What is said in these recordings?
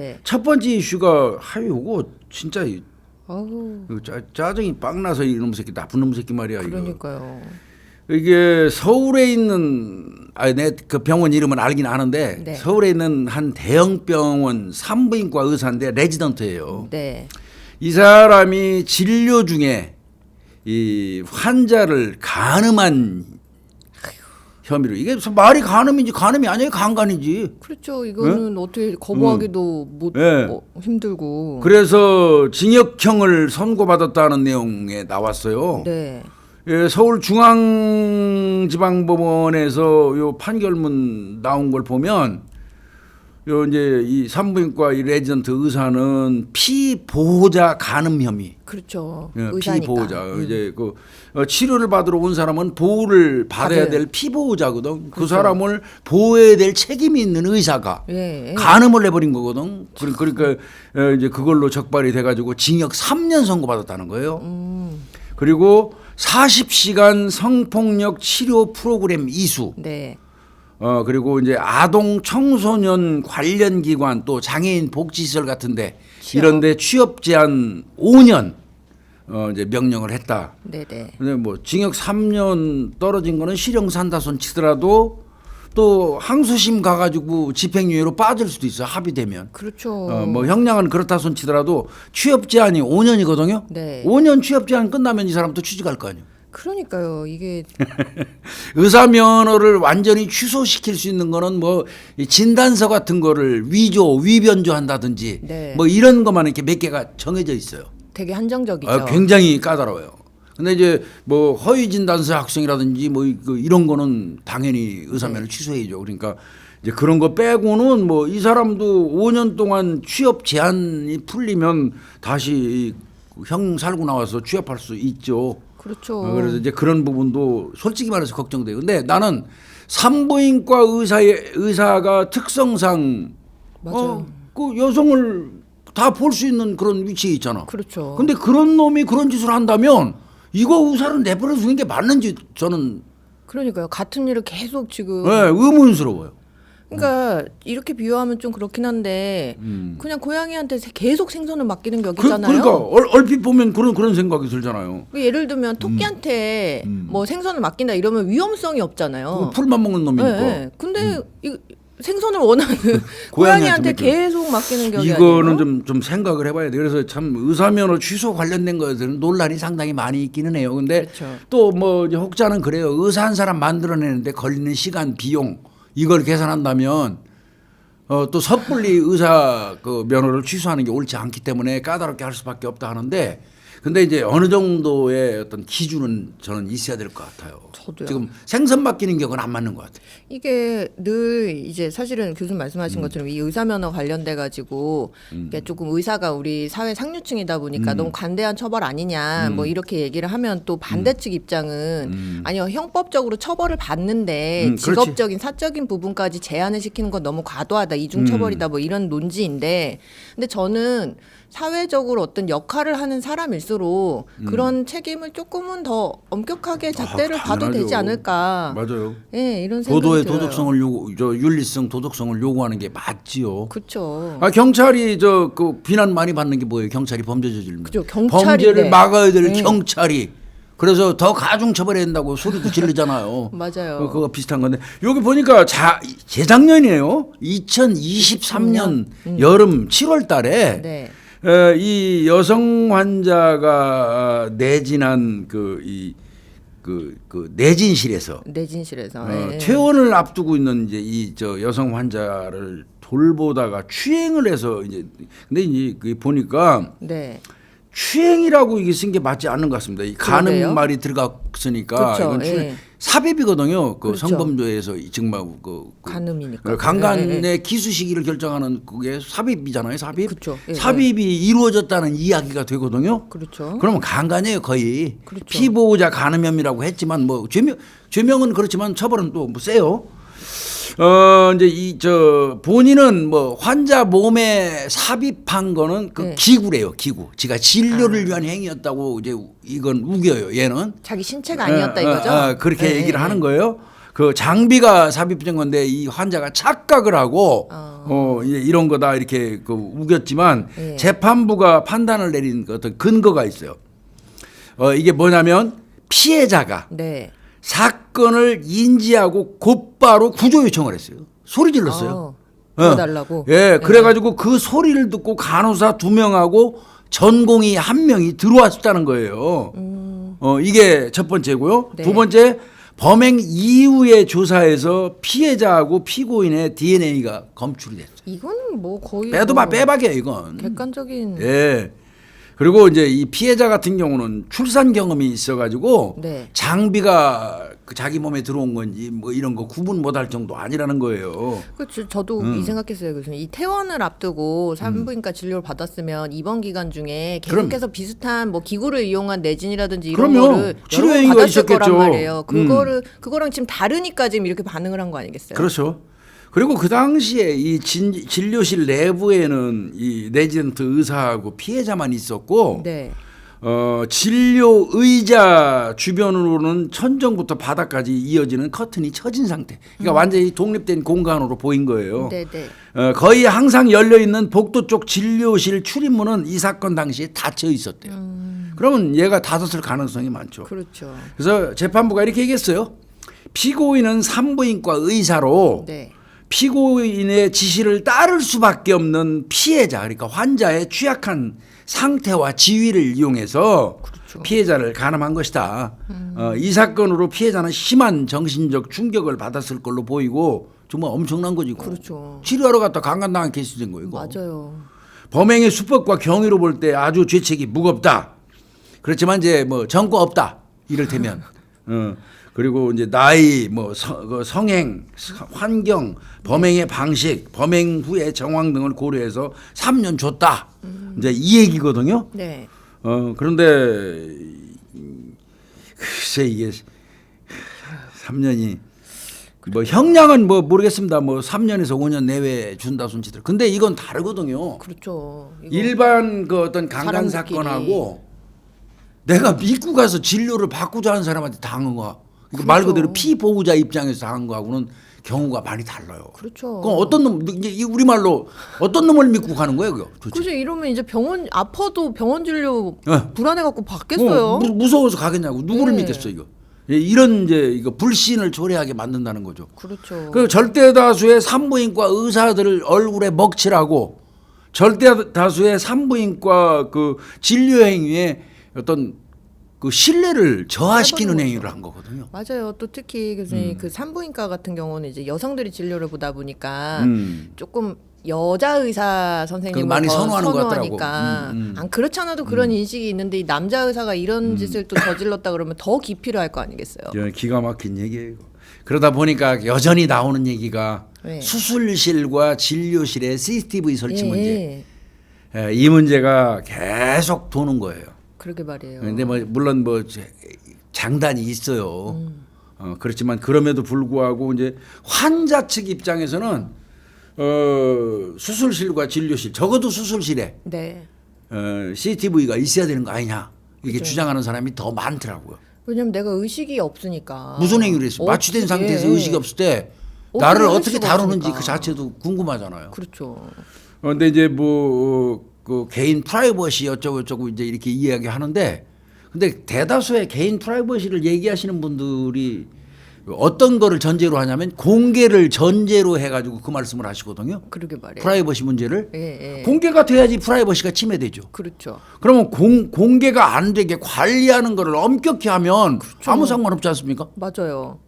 네. 첫 번째 이슈가 요거 진짜 어우, 짜증이 빵 나서 이놈 새끼 나쁜 놈 새끼 말이야. 그러니까요. 이게 서울에 있는 내 그 병원 이름은 알긴 아는데 네. 서울에 있는 한 대형 병원 산부인과 의사인데 레지던트예요. 네. 이 사람이 진료 중에 이 환자를 간음한 혐의로 이게 무슨 말이 간음인지 간음이 아니에요 강간이지. 그렇죠. 이거는 어떻게 거부하기도 못 힘들고. 그래서 징역형을 선고받았다는 내용에 나왔어요. 네. 예, 서울중앙지방법원에서 요 판결문 나온 걸 보면 요 이제 이 산부인과 이 레지던트 의사는 피보호자 간음 혐의. 그렇죠. 예, 의사니까. 피보호자 이제 그 치료를 받으러 온 사람은 보호를 받아야 될 피보호자거든. 그 사람을 보호해야 될 책임이 있는 의사가 예. 간음을 해버린 거거든. 그러니까 이제 그걸로 적발이 돼가지고 징역 3년 선고받았다는 거예요. 그리고 40시간 성폭력 치료 프로그램 이수. 네. 그리고 이제 아동 청소년 관련 기관 또 장애인 복지시설 같은데 이런데 취업 제한 5년 이제 명령을 했다. 네네. 근데 뭐 징역 3년 떨어진 거는 실형 산다손 치더라도 또 항소심 가가지고 집행유예로 빠질 수도 있어요. 합의되면. 그렇죠. 뭐 형량은 그렇다 손 치더라도 취업 제한이 5년이거든요. 네. 5년 취업 제한 끝나면 이 사람도 취직할 거 아니에요. 그러니까요. 이게 의사 면허를 완전히 취소시킬 수 있는 거는 뭐 진단서 같은 거를 위변조 한다든지 네. 뭐 이런 것만 이렇게 몇 개가 정해져 있어요. 되게 한정적이죠. 굉장히 까다로워요. 근데 이제 뭐 허위 진단서 학생이라든지 뭐 이런 거는 당연히 의사 면허 취소해야죠. 그러니까 이제 그런 거 빼고는 뭐 이 사람도 5년 동안 취업 제한이 풀리면 다시 형 살고 나와서 취업할 수 있죠. 그렇죠. 그래서 이제 그런 부분도 솔직히 말해서 걱정돼요. 근데 나는 산부인과 의사가 특성상 그 여성을 다 볼 수 있는 그런 위치에 있잖아. 그렇죠. 근데 그런 놈이 그런 짓을 한다면 이거 의사를 내버려 두는 게 맞는지 저는 그러니까요. 같은 일을 계속 지금. 의문스러워요. 그러니까 이렇게 비유하면 좀 그렇긴 한데 그냥 고양이한테 계속 생선을 맡기는 격이잖아요. 그러니까 얼핏 보면 그런 생각이 들잖아요. 예를 들면 토끼한테 뭐 생선을 맡긴다 이러면 위험성이 없잖아요. 풀만 먹는 놈이니까. 네. 근데 이 생선을 원하는 고양이한테 계속 맡기는 격이 이거는 아니에요? 좀 생각을 해봐야 돼. 그래서 참 의사면허 취소 관련된 것들은 논란이 상당히 많이 있기는 해요. 근데 그렇죠. 또 뭐 혹자는 그래요. 의사 한 사람 만들어내는데 걸리는 시간, 비용 이걸 계산한다면 또 섣불리 의사 그 면허를 취소하는 게 옳지 않기 때문에 까다롭게 할 수밖에 없다 하는데. 근데 이제 어느 정도의 어떤 기준은 저는 있어야 될 것 같아요. 저도요. 지금 생선 맡기는 격은 안 맞는 것 같아요. 이게 늘 이제 사실은 교수님 말씀하신 것처럼 이 의사면허 관련돼 가지고 이게 조금 의사가 우리 사회 상류층이다 보니까 너무 관대한 처벌 아니냐 뭐 이렇게 얘기를 하면 또 반대 측 입장은 아니요 형법적으로 처벌을 받는데 직업적인 사적인 부분까지 제한을 시키는 건 너무 과도하다 이중 처벌이다 뭐 이런 논지인데 근데 저는 사회적으로 어떤 역할을 하는 사람일수록 그런 책임을 조금은 더 엄격하게 잣대를 봐도 되지 않을까. 맞아요. 예, 이런 생각이 도도의 들어요. 도덕성을 윤리성, 도덕성을 요구하는 게 맞지요. 그렇죠. 경찰이 그 비난 많이 받는 게 뭐예요? 경찰이 범죄 저지르면. 그죠, 경찰이 범죄를 막아야 될 경찰이. 그래서 더 가중 처벌해야 된다고 소리도 지르잖아요. 맞아요. 그거 비슷한 건데 여기 보니까 재작년이에요. 2023년 여름 7월 달에 네. 이 여성 환자가 내진한 내진실에서 내진실에서 퇴원을 앞두고 있는 이제 여성 환자를 돌보다가 추행을 해서 이제 근데 이제 보니까 네. 추행이라고 이게 쓴 게 맞지 않는 것 같습니다. 이 간음 그러네요. 말이 들어갔으니까 그렇죠. 이건 예. 삽입이거든요. 그 그렇죠. 성범죄에서 정말 간음이니까. 강간의 기수 시기를 결정하는 그게 삽입이잖아요. 삽입. 그렇죠. 예, 삽입이 이루어졌다는 이야기가 되거든요. 그렇죠. 그러면 강간이에요 거의. 그렇죠. 피보호자 간음 혐의라고 했지만 뭐 죄명은 그렇지만 처벌은 또 뭐 세요. 이제 본인은 뭐 환자 몸에 삽입한 거는 그 기구래요, 기구. 지가 진료를 위한 행위였다고 이제 이건 우겨요, 얘는. 자기 신체가 아니었다 이거죠? 그렇게 얘기를 하는 거예요. 그 장비가 삽입된 건데 이 환자가 착각을 하고 이런 거다 이렇게 그 우겼지만 예. 재판부가 판단을 내린 어떤 근거가 있어요. 이게 뭐냐면 피해자가 네. 사건을 인지하고 곧바로 구조 요청을 했어요. 소리 질렀어요. 도와달라고. 예, 그래가지고 그 소리를 듣고 간호사 2명하고 전공의 1명이 들어왔다는 거예요. 이게 첫 번째고요. 네. 두 번째, 범행 이후의 조사에서 피해자하고 피고인의 DNA가 검출이 됐어요. 이건 뭐 거의 빼도 뭐 빼박이에요, 이건. 객관적인. 예. 그리고 이제 이 피해자 같은 경우는 출산 경험이 있어가지고 네. 장비가 그 자기 몸에 들어온 건지 뭐 이런 거 구분 못할 정도 아니라는 거예요. 그렇죠. 저도 이 생각했어요. 그래서 이 퇴원을 앞두고 산부인과 진료를 받았으면 입원 기간 중에 계속해서 비슷한 뭐 기구를 이용한 내진이라든지 이런 그럼요. 거를 치료 여러 번 행위가 받았을 거란 있었겠죠. 말이에요. 그거랑 지금 다르니까 지금 이렇게 반응을 한 거 아니겠어요? 그렇죠. 그리고 그 당시에 이 진료실 내부에는 이 레지던트 의사하고 피해자만 있었고 네. 진료 의자 주변으로는 천정부터 바닥까지 이어지는 커튼이 쳐진 상태. 그러니까 완전히 독립된 공간으로 보인 거예요. 네, 네. 거의 항상 열려 있는 복도 쪽 진료실 출입문은 이 사건 당시에 닫혀 있었대요. 그러면 얘가 닫았을 가능성이 많죠. 그렇죠. 그래서 재판부가 이렇게 얘기했어요. 피고인은 산부인과 의사로 네. 피고인의 지시를 따를 수밖에 없는 피해자, 그러니까 환자의 취약한 상태와 지위를 이용해서 그렇죠. 피해자를 간음한 것이다. 이 사건으로 피해자는 심한 정신적 충격을 받았을 걸로 보이고 정말 엄청난 거지. 그렇죠. 치료하러 갔다 강간당한 케이스 된 거예요. 이거. 맞아요. 범행의 수법과 경위로 볼 때 아주 죄책이 무겁다. 그렇지만 이제 뭐 전과 없다. 이를테면. 그리고 이제 나이, 뭐 성행, 환경, 범행의 방식, 범행 후의 정황 등을 고려해서 3년 줬다. 이제 이 얘기거든요. 네. 그런데 글쎄 이게 3년이 뭐 형량은 뭐 모르겠습니다. 뭐 3년에서 5년 내외 준다 손치들. 근데 이건 다르거든요. 그렇죠. 이거 일반 그 어떤 강간 사람들끼리. 사건하고 내가 믿고 가서 진료를 받고자 하는 사람한테 당한 거야. 그러니까 말 그렇죠. 그대로 피보호자 입장에서 당한 거하고는 경우가 많이 달라요. 그렇죠. 그럼 어떤 놈 이제 우리 말로 어떤 놈을 믿고 가는 거예요, 그거? 도대체? 그죠. 이러면 이제 병원 아파도 병원 진료 네. 불안해 갖고 받겠어요. 무서워서 가겠냐고. 누구를 네. 믿겠어 이거? 이런 이제 이거 불신을 초래하게 만든다는 거죠. 그렇죠. 그 절대 다수의 산부인과 의사들을 얼굴에 먹칠하고 절대 다수의 산부인과 그 진료 행위에 어떤 그 신뢰를 저하시키는 해버린 행위를 한 거거든요. 맞아요. 또 특히 교수님 그 산부인과 같은 경우는 이제 여성들이 진료를 보다 보니까 조금 여자 의사 선생님을 그걸 많이 더 선호하는 것 같더라고. 선호하니까 안 그렇지 않아도 그런 인식이 있는데 이 남자 의사가 이런 짓을 또 저질렀다 그러면 더 기피를 할 거 아니겠어요. 기가 막힌 얘기예요. 이거. 그러다 보니까 여전히 나오는 얘기가 네. 수술실과 진료실에 CCTV 설치 예, 문제. 예. 이 문제가 계속 도는 거예요. 그러게 말이에요. 근데 뭐 물론 뭐 장단이 있어요. 그렇지만 그럼에도 불구하고 이제 환자 측 입장에서는 수술실과 진료실 적어도 수술실에 네. CCTV가 있어야 되는 거 아니냐 이렇게 그죠. 주장하는 사람이 더 많더라고요. 왜냐면 내가 의식이 없으니까. 무슨 행위를 했어? 마취된 상태에서 의식이 없을 때 나를 어떻게 다루는지 그 자체도 궁금하잖아요. 그렇죠. 그런데 이제 그 개인 프라이버시 어쩌고 이제 이렇게 이야기하는데 근데 대다수의 개인 프라이버시를 얘기하시는 분들이 어떤 거를 전제로 하냐면 공개를 전제로 해가지고 그 말씀을 하시거든요. 그러게 말이에요. 프라이버시 문제를 예, 예. 공개가 돼야지 프라이버시가 침해되죠. 그렇죠. 그러면 공개가 안 되게 관리하는 거를 엄격히 하면 아무 상관없지 않습니까? 맞아요.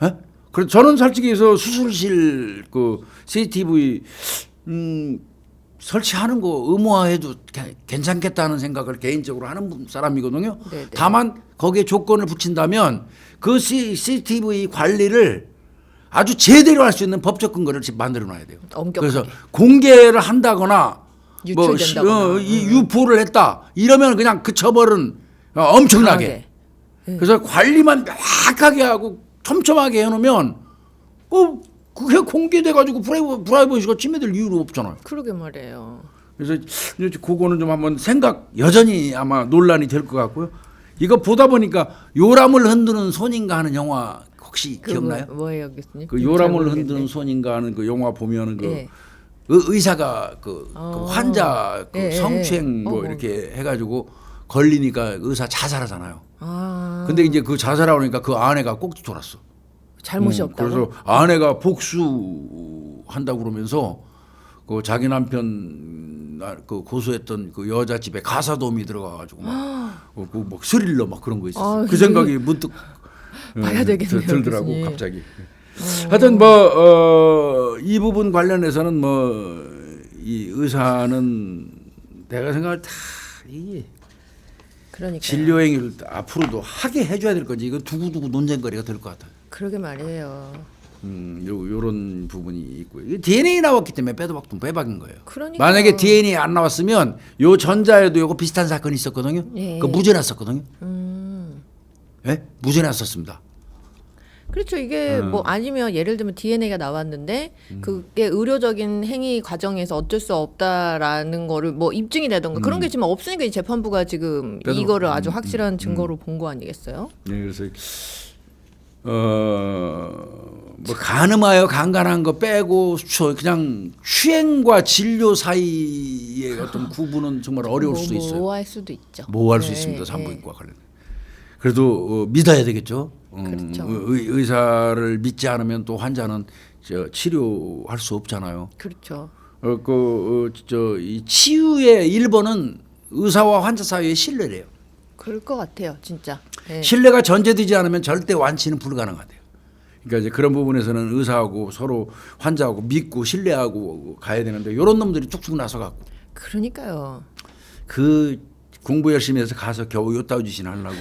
예? 그래서 저는 솔직히 해서 수술실 그 CCTV 설치하는 거 의무화해도 괜찮겠다는 생각을 개인적으로 하는 사람이거든요. 네네. 다만 거기에 조건을 붙인다면 그 CCTV 관리를 아주 제대로 할 수 있는 법적 근거를 지금 만들어 놔야 돼요. 엄격하게. 그래서 공개를 한다거나 유출된다거나. 이 유포를 했다 이러면 그냥 그 처벌은 엄청나게. 강하게. 그래서 관리만 명확하게 하고 촘촘하게 해놓으면 그게 공개돼 가지고 프라이버시가 침해될 이유가 없잖아요. 그러게 말이에요. 그래서 이제 그거는 좀 한번 여전히 아마 논란이 될 것 같고요. 이거 보다 보니까 요람을 흔드는 손인가 하는 영화 혹시 기억나요? 뭐예요, 교수님? 그 요람을 흔드는 손인가 하는 그 영화 보면은 예. 의사가 그 환자 그 예, 예, 성추행 뭐 예. 이렇게 해가지고 걸리니까 의사 자살하잖아요. 아, 근데 이제 그 자살하고 그러니까 그 아내가 꼭지 돌았어. 잘못이 없다고. 그래서 아내가 복수한다고 그러면서 그 자기 남편 그 고소했던 그 여자 집에 가사도움이 들어가가지고 막뭐 스릴러 막 그런 거 있었어. 아, 그 생각이 문득 봐야 되겠네요, 들더라고 교수님. 갑자기. 하여튼 뭐 이 부분 관련해서는 뭐 이 의사는 내가 생각할 이 그러니까. 진료 행위를 앞으로도 하게 해줘야 될 건지 이거 두고두고 논쟁거리가 될 것 같아요. 그러게 말이에요. 요런 부분이 있고요. 이게 DNA 나왔기 때문에 빼도 박도 빼박인 거예요. 그러니까요. 만약에 DNA 안 나왔으면 요 전자에도 요거 비슷한 사건이 있었거든요. 예. 그 무죄 났었거든요. 예? 무죄 났었습니다. 그렇죠. 이게 뭐 아니면 예를 들면 DNA가 나왔는데 그게 의료적인 행위 과정에서 어쩔 수 없다라는 거를 뭐 입증이 되던가 그런 게 지금 없으니까 이 재판부가 지금 그래도, 이거를 아주 확실한 증거로 본 거 아니겠어요? 네, 그래서 뭐 가늠하여 강간한 거 빼고 그냥 추행과 진료 사이의 어떤 구분은 정말 어려울 수도 있어요. 모호할 수도 있죠. 모호할 수 네, 있습니다. 네. 산부인과 관련. 그래도 믿어야 되겠죠. 그렇죠. 의사를 믿지 않으면 또 환자는 치료할 수 없잖아요. 그렇죠. 이 치유의 1번은 의사와 환자 사이의 신뢰래요. 그럴 것 같아요, 진짜. 네. 신뢰가 전제되지 않으면 절대 완치는 불가능하대요. 그러니까 이제 그런 부분에서는 의사하고 서로 환자하고 믿고 신뢰하고 가야 되는데 이런 놈들이 쭉쭉 나서 갖고 그러니까요. 그 공부 열심히 해서 가서 겨우 요따우 짓이나 하려고